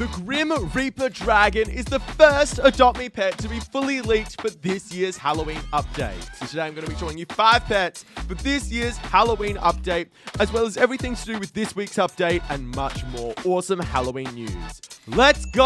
The Grim Reaper Dragon is the first Adopt Me pet to be fully leaked for this year's Halloween update. So today I'm going to be showing you 5 pets for this year's Halloween update, as well as everything to do with this week's update and much more awesome Halloween news. Let's go!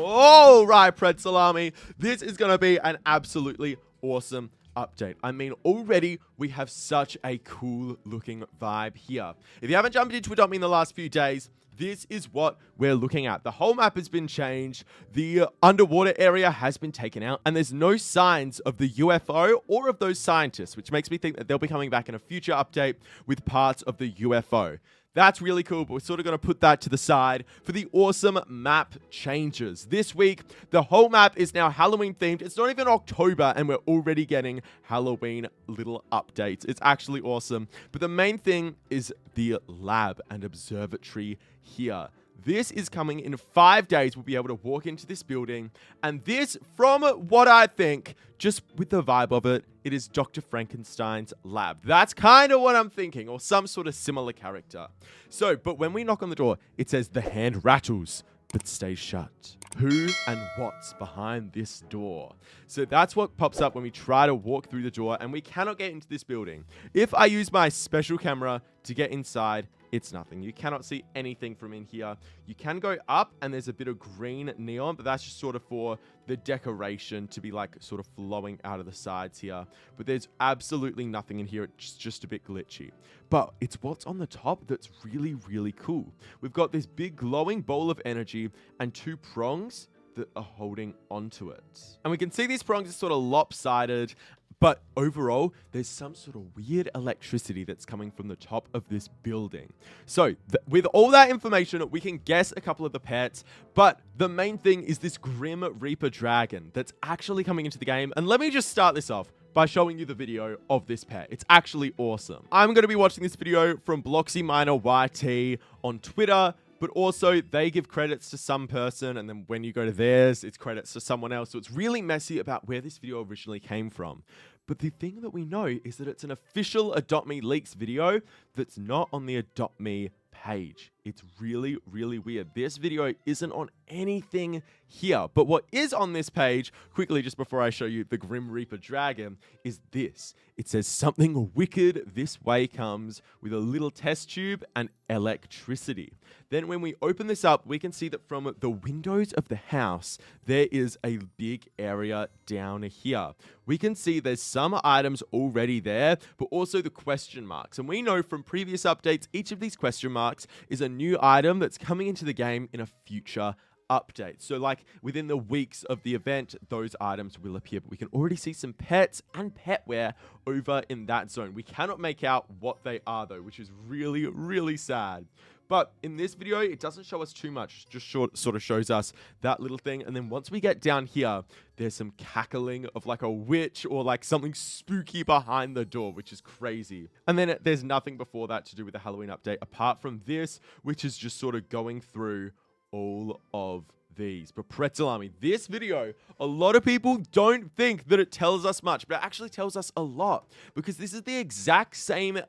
All right, Prezley, this is going to be an absolutely awesome update. I mean, already we have such a cool looking vibe here. If you haven't jumped into Adopt Me in the last few days, this is what we're looking at. The whole map has been changed, the underwater area has been taken out, and there's no signs of the UFO or of those scientists, which makes me think that they'll be coming back in a future update with parts of the UFO. That's really cool, but we're sort of going to put that to the side for the awesome map changes. This week, the whole map is now Halloween themed. It's not even October, and we're already getting Halloween little updates. It's actually awesome. But the main thing is the lab and observatory here. This is coming in 5 days. We'll be able to walk into this building. And this, from what I think, just with the vibe of it, it is Dr. Frankenstein's lab. That's kind of what I'm thinking, or some sort of similar character. So, but when we knock on the door, it says the hand rattles, but stays shut. Who and what's behind this door? So that's what pops up when we try to walk through the door, and we cannot get into this building. If I use my special camera to get inside, it's nothing. You cannot see anything from in here. You can go up and there's a bit of green neon, but that's just sort of for the decoration to be like sort of flowing out of the sides here. But there's absolutely nothing in here. It's just a bit glitchy. But it's what's on the top that's really, really cool. We've got this big glowing bowl of energy and 2 prongs that are holding onto it. And we can see these prongs are sort of lopsided, but overall, there's some sort of weird electricity that's coming from the top of this building. So, with all that information, we can guess a couple of the pets, but the main thing is this Grim Reaper Dragon that's actually coming into the game. And let me just start this off by showing you the video of this pet. It's actually awesome. I'm going to be watching this video from Bloxy Miner YT on Twitter, but also they give credits to some person, and then when you go to theirs, it's credits to someone else. So it's really messy about where this video originally came from. But the thing that we know is that it's an official Adopt Me Leaks video that's not on the Adopt Me page. It's really, really weird. This video isn't on anything here, but what is on this page, quickly just before I show you the Grim Reaper Dragon, is this. It says something wicked this way comes with a little test tube and electricity. Then when we open this up, we can see that from the windows of the house, there is a big area down here. We can see there's some items already there, but also the question marks. And we know from previous updates, each of these question marks is a new item that's coming into the game in a future update. So like within the weeks of the event, those items will appear, but we can already see some pets and petware over in that zone. We cannot make out what they are though, which is really, really sad. But in this video, it doesn't show us too much, just sort of shows us that little thing. And then once we get down here, there's some cackling of like a witch or like something spooky behind the door, which is crazy. And then there's nothing before that to do with the Halloween update, apart from this, which is just sort of going through all of these. But Prezley, this video, a lot of people don't think that it tells us much, but it actually tells us a lot, because this is the exact same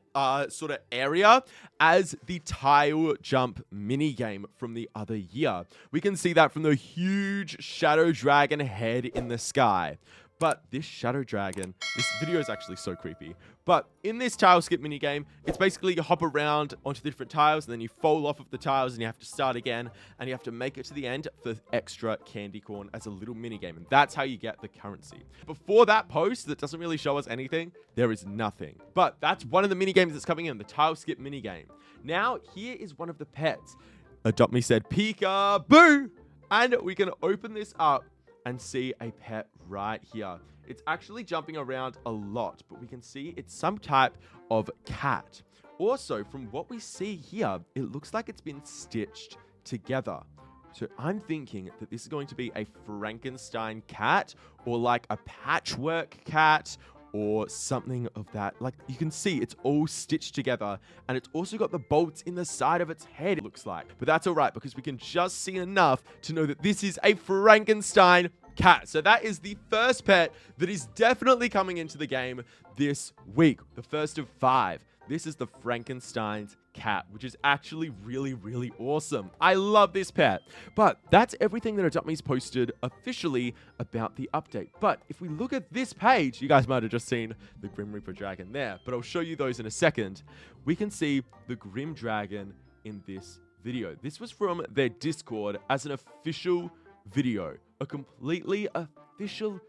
sort of area as the tile jump mini game from the other year. We can see that from the huge shadow dragon head in the sky. But this shadow dragon, this video is actually so creepy. But in this tile skip minigame, it's basically you hop around onto the different tiles, and then you fall off of the tiles, and you have to start again, and you have to make it to the end for extra candy corn as a little minigame. And that's how you get the currency. Before that post that doesn't really show us anything, there is nothing. But that's one of the minigames that's coming in, the tile skip minigame. Now, here is one of the pets. Adopt Me said, peekaboo! And we can open this up and see a pet right here. It's actually jumping around a lot, but we can see it's some type of cat. Also, from what we see here, it looks like it's been stitched together. So I'm thinking that this is going to be a Frankenstein cat, or like a patchwork cat, or something of that. Like, you can see it's all stitched together, and it's also got the bolts in the side of its head, it looks like. But that's all right, because we can just see enough to know that this is a Frankenstein cat. So that is the first pet that is definitely coming into the game this week, the first of 5. This is the Frankenstein's cat, which is actually really, really awesome. I love this pet. But that's everything that Adopt Me's posted officially about the update. But if we look at this page, you guys might have just seen the Grim Reaper dragon there, but I'll show you those in a second. We can see the Grim Dragon in this video. This was from their Discord as an official video, a completely official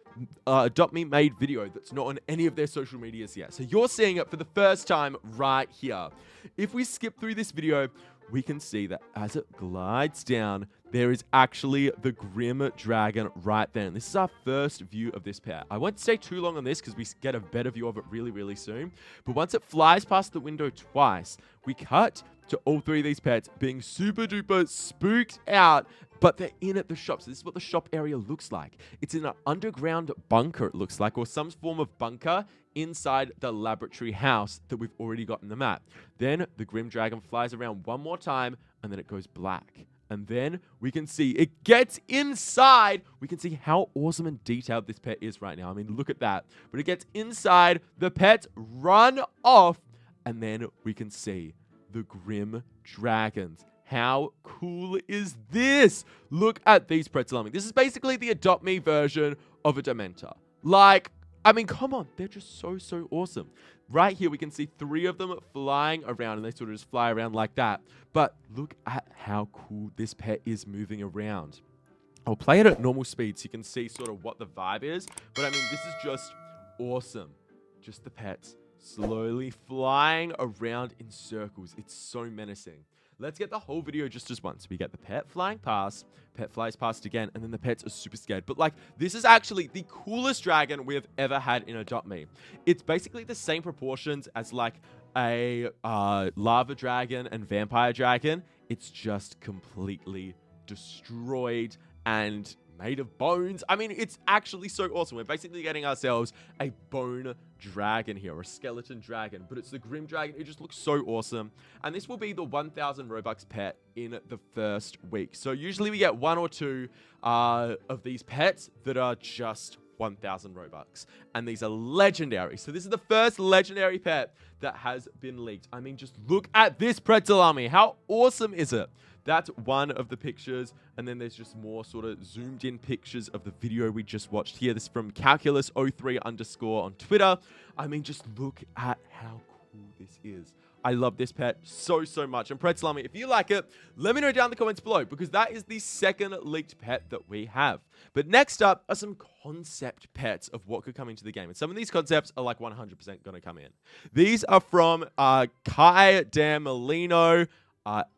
Adopt Me made video that's not on any of their social medias yet. So you're seeing it for the first time right here. If we skip through this video, we can see that as it glides down, there is actually the Grim Dragon right there. And this is our first view of this pet. I won't stay too long on this because we get a better view of it really, really soon. But once it flies past the window twice, we cut to all three of these pets being super duper spooked out, but they're in at the shop. So this is what the shop area looks like. It's in an underground bunker, it looks like, or some form of bunker inside the laboratory house that we've already got in the map. Then the Grim Dragon flies around one more time, and then it goes black. And then we can see it gets inside. We can see how awesome and detailed this pet is right now. I mean, look at that. But it gets inside, the pets run off, and then we can see the Grim Dragons. How cool is this? Look at these Prezley. This is basically the Adopt Me version of a Dementor. Like, I mean, come on. They're just so, so awesome. Right here, we can see three of them flying around, and they sort of just fly around like that. But look at how cool this pet is moving around. I'll play it at normal speed so you can see sort of what the vibe is. But I mean, this is just awesome. Just the pets slowly flying around in circles. It's so menacing. Let's get the whole video just as once. We get the pet flying past, pet flies past again, and then the pets are super scared. But like, this is actually the coolest dragon we have ever had in Adopt Me. It's basically the same proportions as like a lava dragon and vampire dragon. It's just completely destroyed and made of bones. I mean, it's actually so awesome. We're basically getting ourselves a bone dragon here, or a skeleton dragon, but it's the Grim Dragon. It just looks so awesome. And this will be the 1,000 Robux pet in the first week. So usually we get one or two of these pets that are just 1,000 Robux. And these are legendary. So this is the first legendary pet that has been leaked. I mean, just look at this Prezley. How awesome is it? That's one of the pictures, and then there's just more sort of zoomed in pictures of the video we just watched here. This is from Calculus03_ on Twitter. I mean, just look at how cool this is. I love this pet so, so much. And Prezley, if you like it, let me know down in the comments below, because that is the second leaked pet that we have. But next up are some concept pets of what could come into the game. And some of these concepts are like 100% going to come in. These are from Kai D'Amelino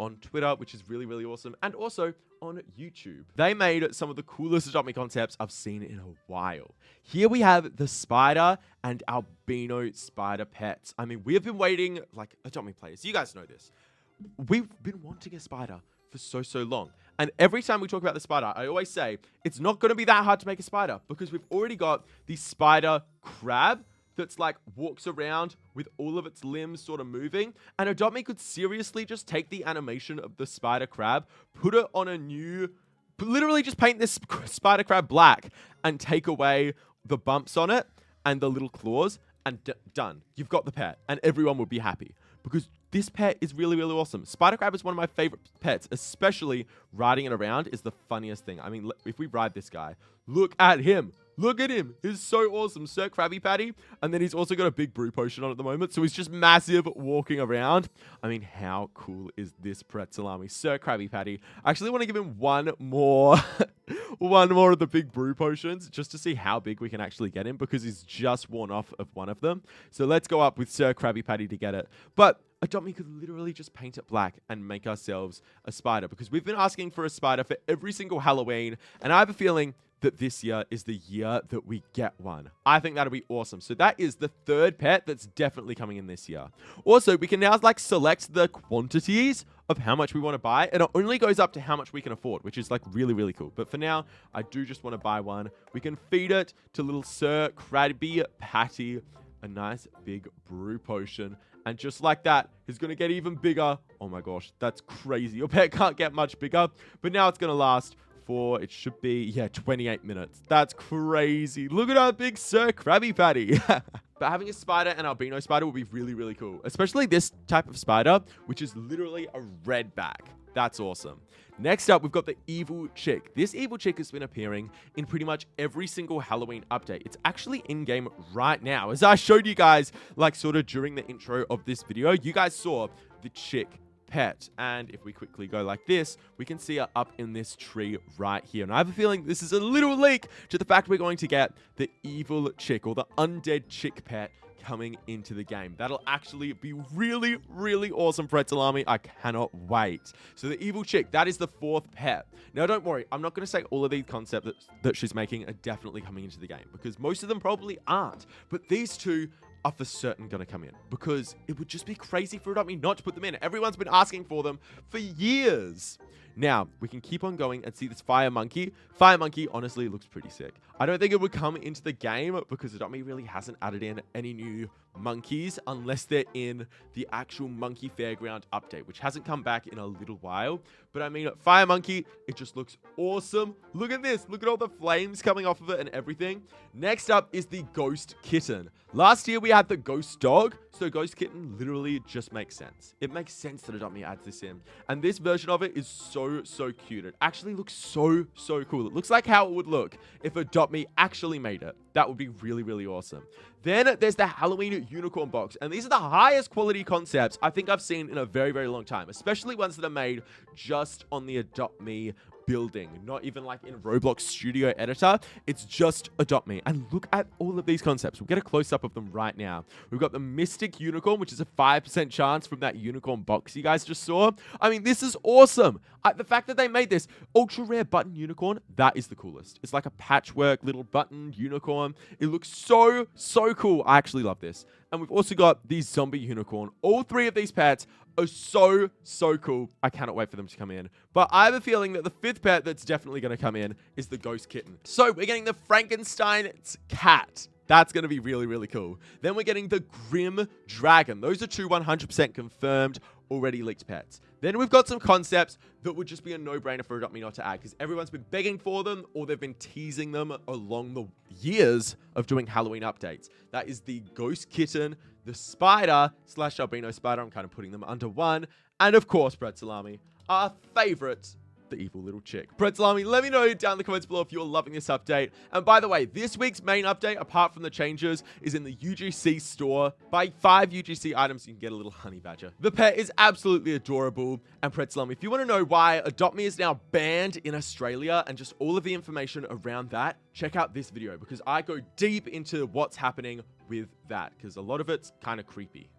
on Twitter, which is really, really awesome. And also on YouTube. They made some of the coolest Adopt Me concepts I've seen in a while. Here we have the spider and albino spider pets. I mean, we have been waiting, like Adopt Me players, you guys know this. We've been wanting a spider for so, so long. And every time we talk about the spider, I always say, it's not going to be that hard to make a spider, because we've already got the spider crab that's like walks around with all of its limbs sort of moving. And Adopt Me could seriously just take the animation of the spider crab, put it on a new, literally just paint this spider crab black and take away the bumps on it and the little claws, and done. You've got the pet, and everyone would be happy, because this pet is really, really awesome. Spider crab is one of my favorite pets, especially riding it around is the funniest thing. I mean, if we ride this guy, look at him. Look at him. He's so awesome. Sir Krabby Patty. And then he's also got a big brew potion on at the moment. So he's just massive walking around. I mean, how cool is this Prezley? Sir Krabby Patty. I actually want to give him one more of the big brew potions just to see how big we can actually get him, because he's just worn off of one of them. So let's go up with Sir Krabby Patty to get it. But Adopt Me could literally just paint it black and make ourselves a spider, because we've been asking for a spider for every single Halloween. And I have a feeling that this year is the year that we get one. I think that'll be awesome. So that is the third pet that's definitely coming in this year. Also, we can now like select the quantities of how much we want to buy, and it only goes up to how much we can afford, which is like really, really cool. But for now, I do just want to buy one. We can feed it to little Sir Krabby Patty a nice big brew potion. And just like that, he's going to get even bigger. Oh my gosh, that's crazy. Your pet can't get much bigger, but now it's going to last for, it should be, 28 minutes. That's crazy. Look at our big Sir Krabby Patty. but having a spider and albino spider would be really, really cool. Especially this type of spider, which is literally a red back. That's awesome. Next up, we've got the evil chick. This evil chick has been appearing in pretty much every single Halloween update. It's actually in-game right now. As I showed you guys, like sort of during the intro of this video, you guys saw the chick pet. And if we quickly go like this, we can see her up in this tree right here. And I have a feeling this is a little leak to the fact we're going to get the evil chick or the undead chick pet coming into the game. That'll actually be really, really awesome, Pretzel Army. I cannot wait. So the evil chick, that is the 4th pet. Now, don't worry. I'm not going to say all of these concepts that she's making are definitely coming into the game because most of them probably aren't. But these two are for certain going to come in because it would just be crazy for Adopt Me not to put them in. Everyone's been asking for them for years. Now, we can keep on going and see this fire monkey. Fire monkey honestly looks pretty sick. I don't think it would come into the game because Adopt Me really hasn't added in any new monkeys unless they're in the actual Monkey Fairground update, which hasn't come back in a little while. But I mean, fire monkey, it just looks awesome. Look at this. Look at all the flames coming off of it and everything. Next up is the ghost kitten. Last year, we had the ghost dog. So ghost kitten literally just makes sense. It makes sense that Adopt Me adds this in. And this version of it is so cute. It actually looks so cool. It looks like how it would look if Adopt Me actually made it. That would be really, really awesome. Then there's the Halloween unicorn box. And these are the highest quality concepts I think I've seen in a very, very long time. Especially ones that are made just on the Adopt Me building, not even like in Roblox Studio Editor. It's just Adopt Me. And look at all of these concepts. We'll get a close-up of them right now. We've got the Mystic Unicorn, which is a 5% chance from that unicorn box you guys just saw. I mean, this is awesome. The fact that they made this ultra rare button unicorn, that is the coolest. It's like a patchwork little button unicorn. It looks so cool. I actually love this. And we've also got the zombie unicorn. All 3 of these pets are so cool. I cannot wait for them to come in. But I have a feeling that the 5th pet that's definitely going to come in is the ghost kitten. So we're getting the Frankenstein's cat. That's going to be really, really cool. Then we're getting the Grim Dragon. Those are 2 100% confirmed, already leaked pets. Then we've got some concepts that would just be a no-brainer for Adopt Me not to add because everyone's been begging for them or they've been teasing them along the years of doing Halloween updates. That is the ghost kitten, the spider / albino spider. I'm kind of putting them under one. And of course, Pretzel Army, our favorite, the evil little chick. Pretzel Army, let me know down in the comments below if you're loving this update. And by the way, this week's main update, apart from the changes, is in the UGC store. Buy 5 UGC items, you can get a little honey badger. The pet is absolutely adorable. And Pretzel Army, if you want to know why Adopt Me is now banned in Australia and just all of the information around that, check out this video because I go deep into what's happening with that because a lot of it's kind of creepy.